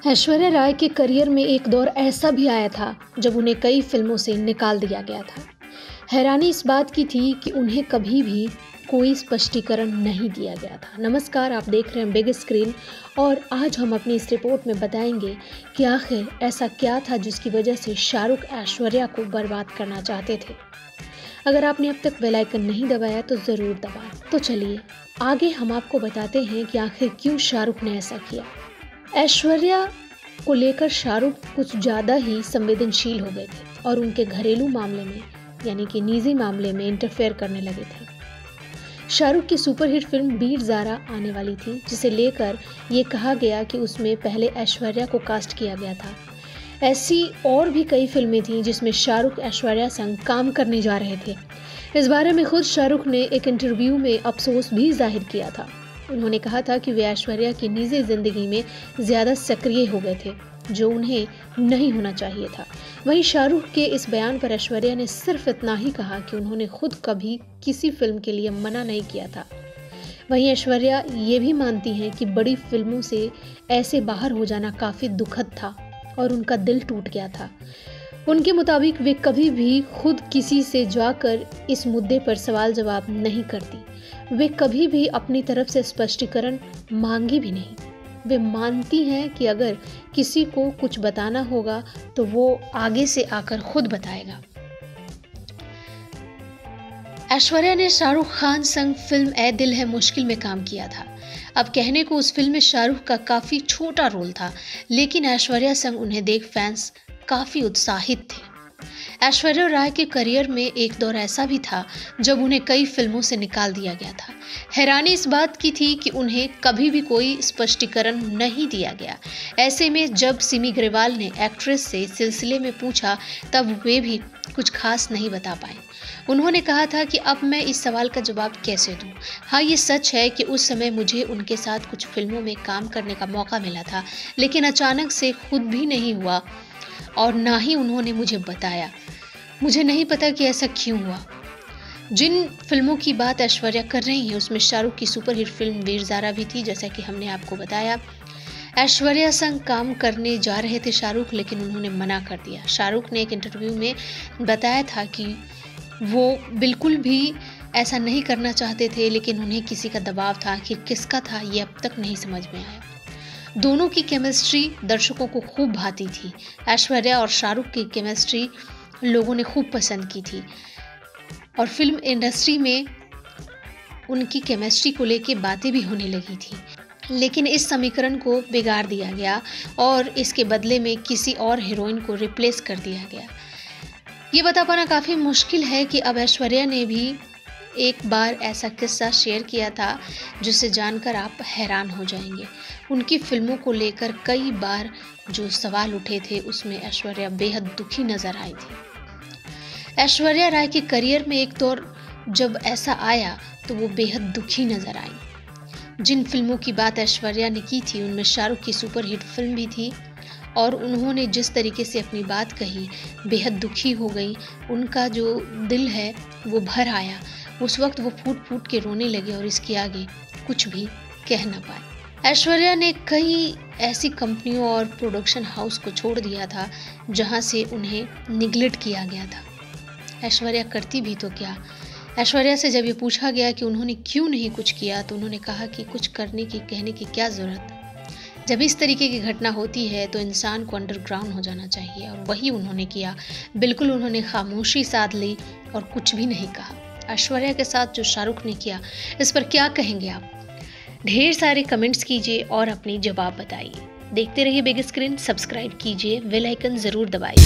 ऐश्वर्या राय के करियर में एक दौर ऐसा भी आया था जब उन्हें कई फिल्मों से निकाल दिया गया था। हैरानी इस बात की थी कि उन्हें कभी भी कोई स्पष्टीकरण नहीं दिया गया था। नमस्कार, आप देख रहे हैं बिग स्क्रीन और आज हम अपनी इस रिपोर्ट में बताएंगे कि आखिर ऐसा क्या था जिसकी वजह से शाहरुख ऐश्वर्या को बर्बाद करना चाहते थे। अगर आपने अब तक बेल आइकन नहीं दबाया तो ज़रूर दबाएं। तो चलिए आगे हम आपको बताते हैं कि आखिर क्यों शाहरुख ने ऐसा किया। ऐश्वर्या को लेकर शाहरुख कुछ ज़्यादा ही संवेदनशील हो गए थे और उनके घरेलू मामले में यानी कि निजी मामले में इंटरफेयर करने लगे थे। शाहरुख की सुपरहिट फिल्म वीर ज़ारा आने वाली थी, जिसे लेकर ये कहा गया कि उसमें पहले ऐश्वर्या को कास्ट किया गया था। ऐसी और भी कई फिल्में थीं जिसमें शाहरुख ऐश्वर्या संग काम करने जा रहे थे। इस बारे में खुद शाहरुख ने एक इंटरव्यू में अफसोस भी जाहिर किया था। उन्होंने कहा था कि वे ऐश्वर्या की निजी ज़िंदगी में ज़्यादा सक्रिय हो गए थे, जो उन्हें नहीं होना चाहिए था। वहीं शाहरुख के इस बयान पर ऐश्वर्या ने सिर्फ इतना ही कहा कि उन्होंने खुद कभी किसी फिल्म के लिए मना नहीं किया था। वहीं ऐश्वर्या ये भी मानती हैं कि बड़ी फिल्मों से ऐसे बाहर हो जाना काफ़ी दुखद था और उनका दिल टूट गया था। उनके मुताबिक वे कभी भी खुद किसी से जाकर इस मुद्दे पर सवाल जवाब नहीं करती। वे कभी भी अपनी तरफ से स्पष्टीकरण मांगी भी नहीं। वे मानती हैं कि अगर किसी को कुछ बताना होगा तो वो आगे से आकर खुद बताएगा। ऐश्वर्या ने शाहरुख खान संग फिल्म ए दिल है मुश्किल में काम किया था। अब कहने को उस फिल्म में शाहरुख का काफ़ी छोटा रोल था, लेकिन ऐश्वर्या संग उन्हें देख फैंस काफ़ी उत्साहित थे। ऐश्वर्या राय के करियर में एक दौर ऐसा भी था जब उन्हें कई फिल्मों से निकाल दिया गया था। हैरानी इस बात की थी कि उन्हें कभी भी कोई स्पष्टीकरण नहीं दिया गया। ऐसे में जब सिमी ग्रेवाल ने एक्ट्रेस से सिलसिले में पूछा तब वे भी कुछ खास नहीं बता पाए। उन्होंने कहा था कि अब मैं इस सवाल का जवाब कैसे दूं। हाँ, ये सच है कि उस समय मुझे उनके साथ कुछ फिल्मों में काम करने का मौका मिला था, लेकिन अचानक से खुद भी नहीं हुआ और ना ही उन्होंने मुझे बताया। मुझे नहीं पता कि ऐसा क्यों हुआ। जिन फिल्मों की बात ऐश्वर्या कर रही हैं उसमें शाहरुख की सुपरहिट फिल्म वीर ज़ारा भी थी, जैसा कि हमने आपको बताया। ऐश्वर्या संग काम करने जा रहे थे शाहरुख, लेकिन उन्होंने मना कर दिया। शाहरुख ने एक इंटरव्यू में बताया था कि वो बिल्कुल भी ऐसा नहीं करना चाहते थे, लेकिन उन्हें किसी का दबाव था। आखिर किसका था ये अब तक नहीं समझ में आया। दोनों की केमिस्ट्री दर्शकों को खूब भाती थी। ऐश्वर्या और शाहरुख की केमिस्ट्री लोगों ने खूब पसंद की थी और फिल्म इंडस्ट्री में उनकी केमिस्ट्री को लेके बातें भी होने लगी थी। लेकिन इस समीकरण को बिगाड़ दिया गया और इसके बदले में किसी और हीरोइन को रिप्लेस कर दिया गया। ये बता पाना काफ़ी मुश्किल है कि अब ऐश्वर्या ने भी एक बार ऐसा किस्सा शेयर किया था जिसे जानकर आप हैरान हो जाएंगे। उनकी फिल्मों को लेकर कई बार जो सवाल उठे थे उसमें ऐश्वर्या बेहद दुखी नजर आई थी। ऐश्वर्या राय के करियर में एक दौर जब ऐसा आया तो वो बेहद दुखी नजर आई। जिन फिल्मों की बात ऐश्वर्या ने की थी उनमें शाहरुख की सुपरहिट फिल्म भी थी और उन्होंने जिस तरीके से अपनी बात कही बेहद दुखी हो गई। उनका जो दिल है वो भर आया। उस वक्त वो फूट फूट के रोने लगे और इसके आगे कुछ भी कह ना पाए। ऐश्वर्या ने कई ऐसी कंपनियों और प्रोडक्शन हाउस को छोड़ दिया था जहां से उन्हें निगलेक्ट किया गया था। ऐश्वर्या करती भी तो क्या। ऐश्वर्या से जब ये पूछा गया कि उन्होंने क्यों नहीं कुछ किया तो उन्होंने कहा कि कुछ करने की कहने की क्या ज़रूरत। जब इस तरीके की घटना होती है तो इंसान को अंडरग्राउंड हो जाना चाहिए और वही उन्होंने किया। बिल्कुल उन्होंने खामोशी साध ली और कुछ भी नहीं कहा। ऐश्वर्या के साथ जो शाहरुख ने किया इस पर क्या कहेंगे आप? ढेर सारे कमेंट्स कीजिए और अपनी जवाब बताइए। देखते रहिए बिग स्क्रीन, सब्सक्राइब कीजिए, बेल आइकन ज़रूर दबाइए।